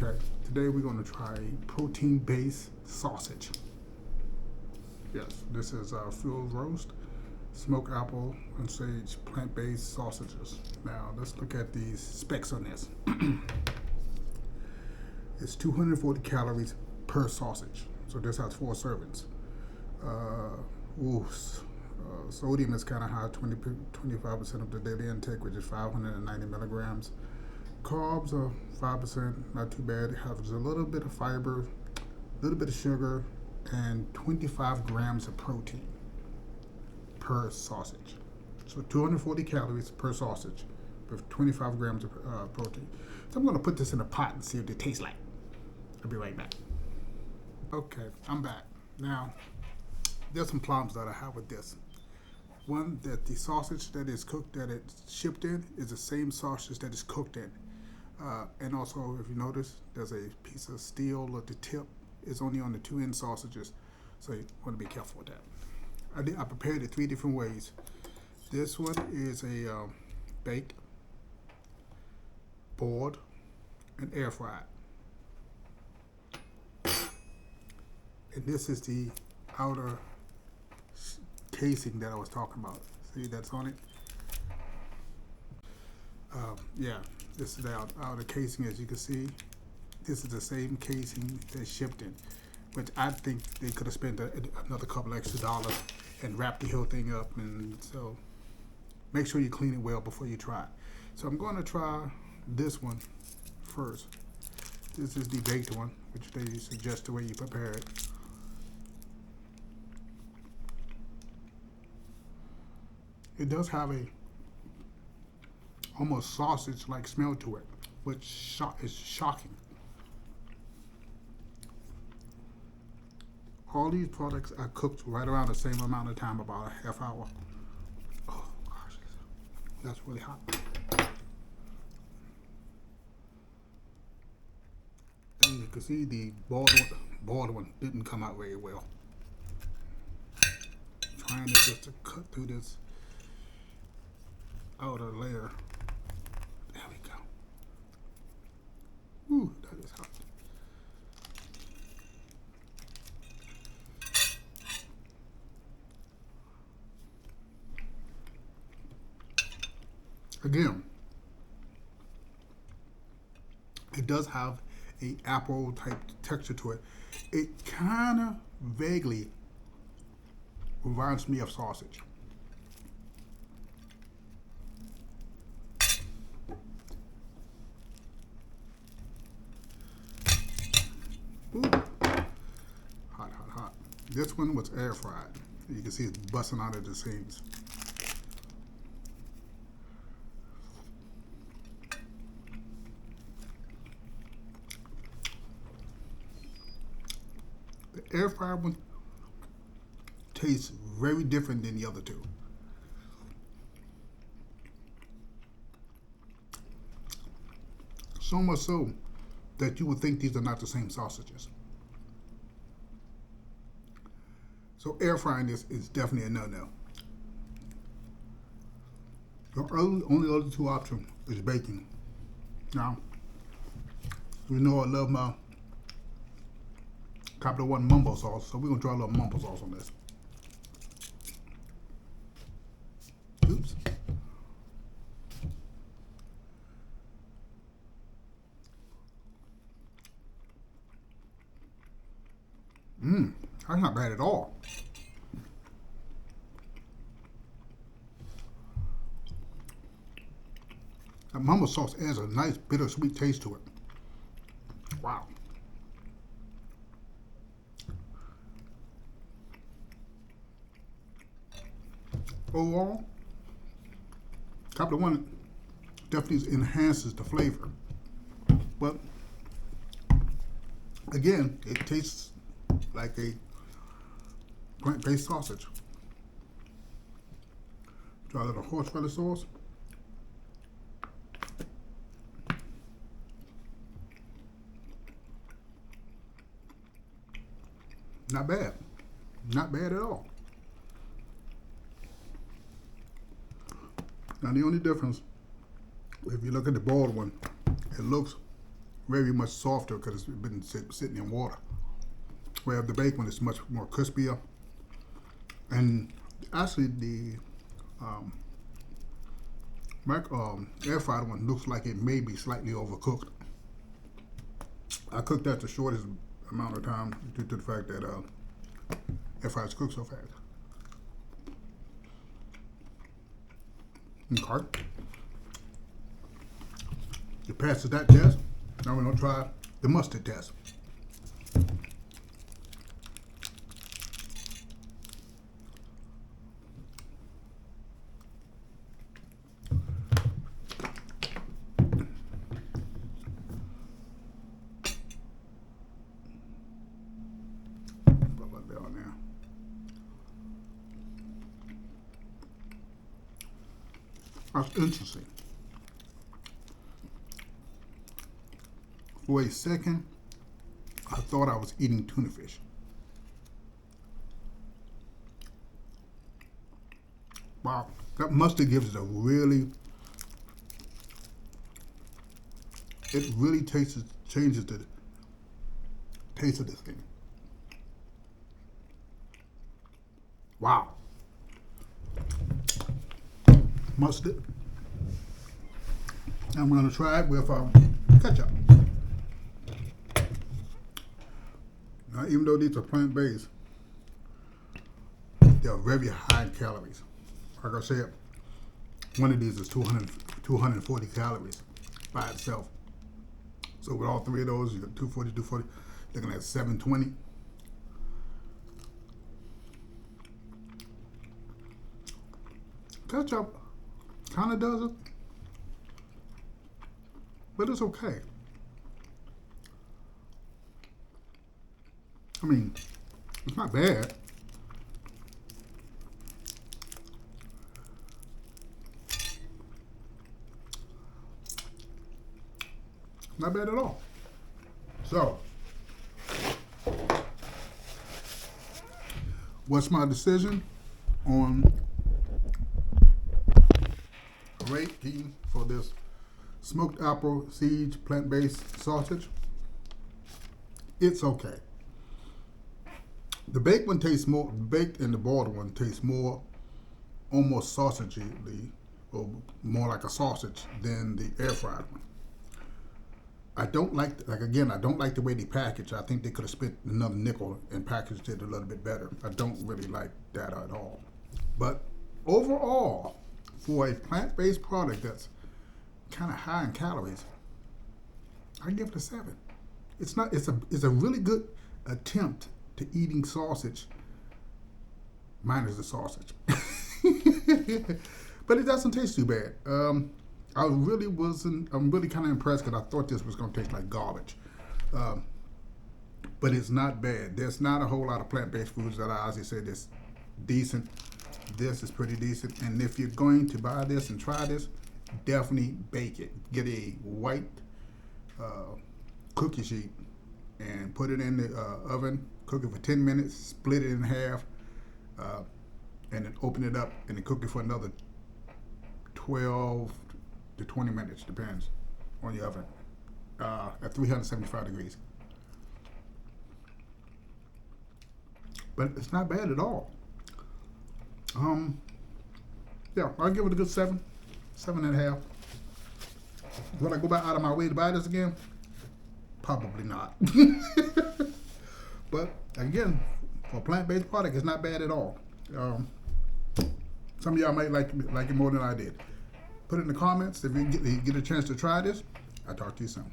Okay, today we're going to try protein-based sausage. Yes, this is field roast, smoked apple and sage plant-based sausages. Now let's look at these specs on this. It's 240 calories per sausage, so this has 4 servings. Sodium is kind of high, 25% of the daily intake, which is 590 milligrams. Carbs are 5%, not too bad. It has a little bit of fiber, a little bit of sugar, and 25 grams of protein per sausage. So 240 calories per sausage with 25 grams of protein. So I'm going to put this in a pot and see what it tastes like. I'll be right back. Okay, I'm back. Now, there's some problems that I have with this. One, that the sausage that is cooked, that it's shipped in, is the same sausage that is cooked in. And also, if you notice, there's a piece of steel at the tip. It's only on the 2 end sausages, so you want to be careful with that. I prepared it 3 different ways. This one is a baked, boiled, and air fried. And this is the outer casing that I was talking about. See, that's on it. Yeah, this is the outer casing. As you can see, this is the same casing they shipped in, which I think they could have spent another couple extra dollars and wrapped the whole thing up. And so make sure you clean it well before you try it. So I'm going to try this one first. This is the baked one, which they suggest the way you prepare it. It does have a almost sausage-like smell to it, which is shocking. All these products are cooked right around the same amount of time, about a half hour. Oh gosh, that's really hot. And you can see the boiled one didn't come out very well. Trying to just to cut through this outer layer. There we go. Ooh, that is hot. Again, it does have a apple type texture to it. It kind of vaguely reminds me of sausage. Ooh. Hot, hot, hot. This one was air fried. You can see it's busting out of the seams. The air fried one tastes very different than the other two. So much so that you would think these are not the same sausages. So air frying this is definitely a no-no. The only other 2 option is baking. Now, we know I love my Capital One mumbo sauce, so we're gonna try a little mumbo sauce on this. Oops. That's not bad at all. That mumbo sauce adds a nice bittersweet taste to it. Wow. Overall, Capital One definitely enhances the flavor. But again, it tastes like a plant-based sausage. Try a little horseradish sauce. Not bad. Not bad at all. Now the only difference, if you look at the boiled one, it looks very much softer because it's been sitting in water. Where the baked one is much more crispier. And actually the air fried one looks like it may be slightly overcooked. I cooked that the shortest amount of time due to the fact that air fryers cook so fast. Okay. You passes that test. Now we're gonna try the mustard test. That's interesting. For a second, I thought I was eating tuna fish. Wow, that mustard gives it a really, it really changes the taste of this thing. Wow. Mustard. I'm going to try it with ketchup. Now, even though these are plant-based, they're very high in calories. Like I said, one of these is 240 calories by itself. So with all three of those, you got 240, looking at 720. Ketchup kind of does it, but it's okay. I mean, it's not bad. Not bad at all. So, what's my decision on rating for this smoked apple siege plant-based sausage? It's okay. The baked one tastes more, baked and the boiled one tastes more, almost sausagey, or more like a sausage than the air fried one. I don't like, I don't like the way they package. I think they could have spent another nickel and packaged it a little bit better. I don't really like that at all. But overall, for a plant-based product that's kind of high in calories, I give it a 7. It's not. It's a really good attempt to eating sausage, minus the sausage. But it doesn't taste too bad. I'm really kind of impressed because I thought this was going to taste like garbage. But it's not bad. There's not a whole lot of plant-based foods that I honestly say is decent. This is pretty decent. And if you're going to buy this and try this, definitely bake it. Get a white cookie sheet and put it in the oven. Cook it for 10 minutes. Split it in half. And then open it up and then cook it for another 12 to 20 minutes, depends on your oven, at 375 degrees. But it's not bad at all. Yeah, I'll give it a good 7.5. Will I go out of my way to buy this again? Probably not. But again, for a plant-based product, it's not bad at all. Some of y'all might like it more than I did. Put it in the comments if you get a chance to try this. I'll talk to you soon.